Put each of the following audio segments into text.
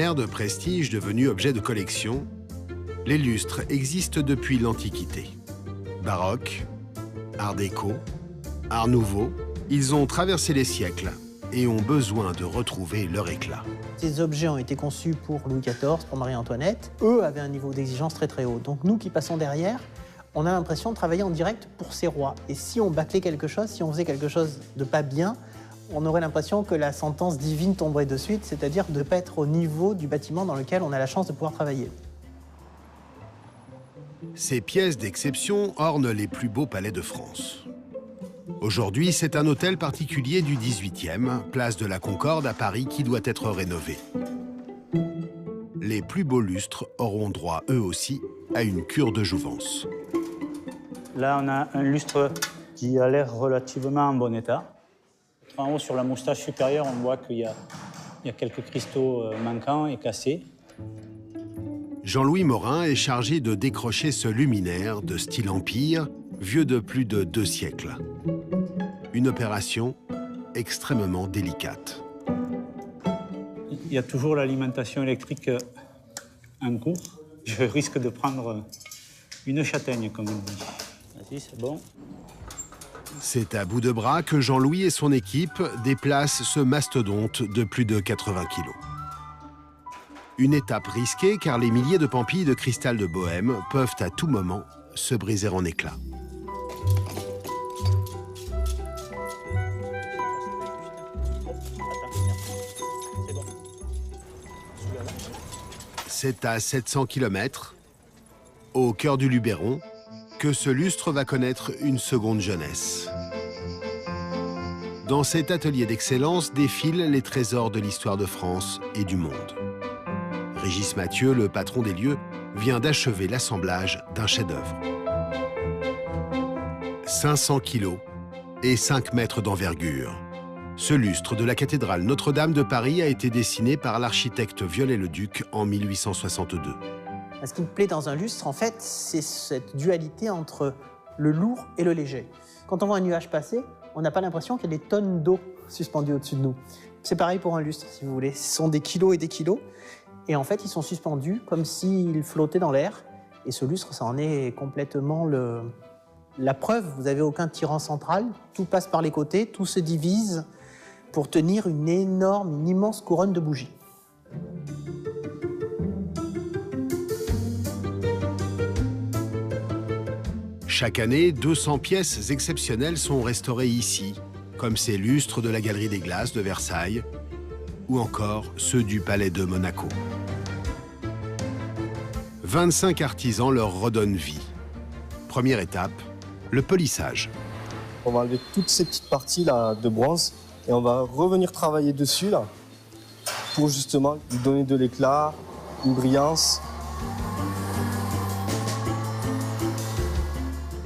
luminaires de prestige devenus objets de collection, les lustres existent depuis l'Antiquité. Baroque, Art déco, Art nouveau, ils ont traversé les siècles et ont besoin de retrouver leur éclat. Ces objets ont été conçus pour Louis XIV, pour Marie-Antoinette. Eux avaient un niveau d'exigence très très haut. Donc nous qui passons derrière, on a l'impression de travailler en direct pour ces rois. Et si on bâclait quelque chose, si on faisait quelque chose de pas bien, on aurait l'impression que la sentence divine tomberait de suite, c'est-à-dire de ne pas être au niveau du bâtiment dans lequel on a la chance de pouvoir travailler. Ces pièces d'exception ornent les plus beaux palais de France. Aujourd'hui, c'est un hôtel particulier du XVIIIe, place de la Concorde à Paris, qui doit être rénové. Les plus beaux lustres auront droit, eux aussi, à une cure de jouvence. Là, on a un lustre qui a l'air relativement en bon état. En haut, sur la moustache supérieure, on voit qu'il y a quelques cristaux manquants et cassés. Jean-Louis Morin est chargé de décrocher ce luminaire de style empire, vieux de plus de 2 siècles. Une opération extrêmement délicate. Il y a toujours l'alimentation électrique en cours. Je risque de prendre une châtaigne, comme on dit. Vas-y, c'est bon. C'est à bout de bras que Jean-Louis et son équipe déplacent ce mastodonte de plus de 80 kilos. Une étape risquée car les milliers de pampilles de cristal de Bohême peuvent à tout moment se briser en éclats. C'est à 700 km, au cœur du Luberon, que ce lustre va connaître une seconde jeunesse. Dans cet atelier d'excellence défilent les trésors de l'histoire de France et du monde. Régis Mathieu, le patron des lieux, vient d'achever l'assemblage d'un chef-d'œuvre. 500 kilos et 5 mètres d'envergure. Ce lustre de la cathédrale Notre-Dame de Paris a été dessiné par l'architecte Viollet-le-Duc en 1862. Ce qui me plaît dans un lustre, en fait, c'est cette dualité entre le lourd et le léger. Quand on voit un nuage passer, on n'a pas l'impression qu'il y a des tonnes d'eau suspendues au-dessus de nous. C'est pareil pour un lustre, si vous voulez. Ce sont des kilos et des kilos. Et en fait, ils sont suspendus comme s'ils flottaient dans l'air. Et ce lustre, ça en est complètement la preuve. Vous n'avez aucun tirant central. Tout passe par les côtés, tout se divise pour tenir une immense couronne de bougies. Chaque année, 200 pièces exceptionnelles sont restaurées ici, comme ces lustres de la Galerie des Glaces de Versailles ou encore ceux du Palais de Monaco. 25 artisans leur redonnent vie. Première étape, le polissage. On va enlever toutes ces petites parties là de bronze et on va revenir travailler dessus là pour justement lui donner de l'éclat, une brillance.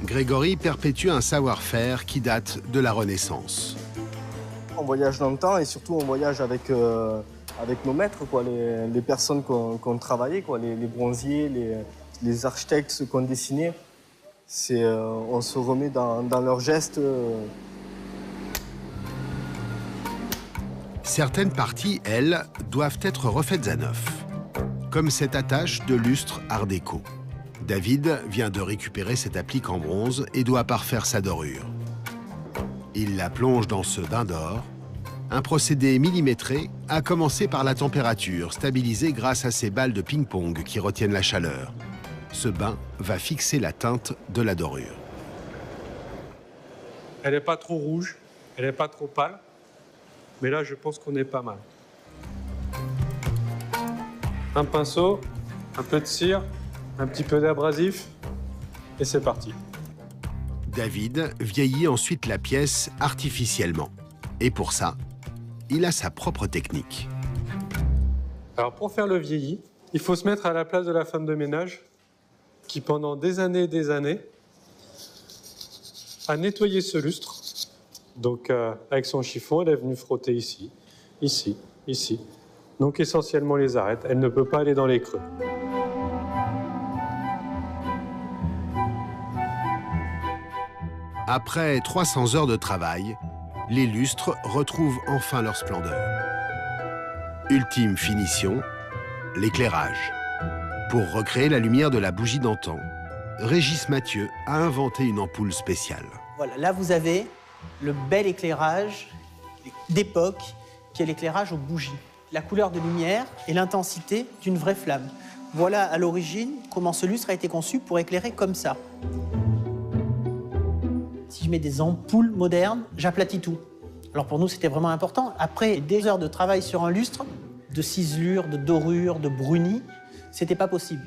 Grégory perpétue un savoir-faire qui date de la Renaissance. On voyage dans le temps et surtout on voyage avec nos maîtres, quoi, les personnes qu'on travaillait, quoi, les bronziers, les architectes, ceux qu'on dessinait. On se remet dans leurs gestes. Certaines parties, elles, doivent être refaites à neuf, comme cette attache de lustre art déco. David vient de récupérer cette applique en bronze et doit parfaire sa dorure. Il la plonge dans ce bain d'or, un procédé millimétré, à commencer par la température, stabilisée grâce à ces balles de ping-pong qui retiennent la chaleur. Ce bain va fixer la teinte de la dorure. Elle n'est pas trop rouge, elle n'est pas trop pâle, mais là je pense qu'on est pas mal. Un pinceau, un peu de cire, un petit peu d'abrasif, et c'est parti. David vieillit ensuite la pièce artificiellement. Et pour ça, il a sa propre technique. Alors pour faire le vieilli, il faut se mettre à la place de la femme de ménage qui pendant des années a nettoyé ce lustre. Donc avec son chiffon, elle est venue frotter ici, ici, ici. Donc essentiellement les arêtes, elle ne peut pas aller dans les creux. Après 300 heures de travail, les lustres retrouvent enfin leur splendeur. Ultime finition, l'éclairage. Pour recréer la lumière de la bougie d'antan, Régis Mathieu a inventé une ampoule spéciale. Voilà, là vous avez le bel éclairage d'époque qui est l'éclairage aux bougies. La couleur de lumière et l'intensité d'une vraie flamme. Voilà à l'origine comment ce lustre a été conçu pour éclairer comme ça. Si je mets des ampoules modernes, j'aplatis tout. Alors pour nous, c'était vraiment important. Après des heures de travail sur un lustre, de ciselure, de dorure, de bruni, c'était pas possible.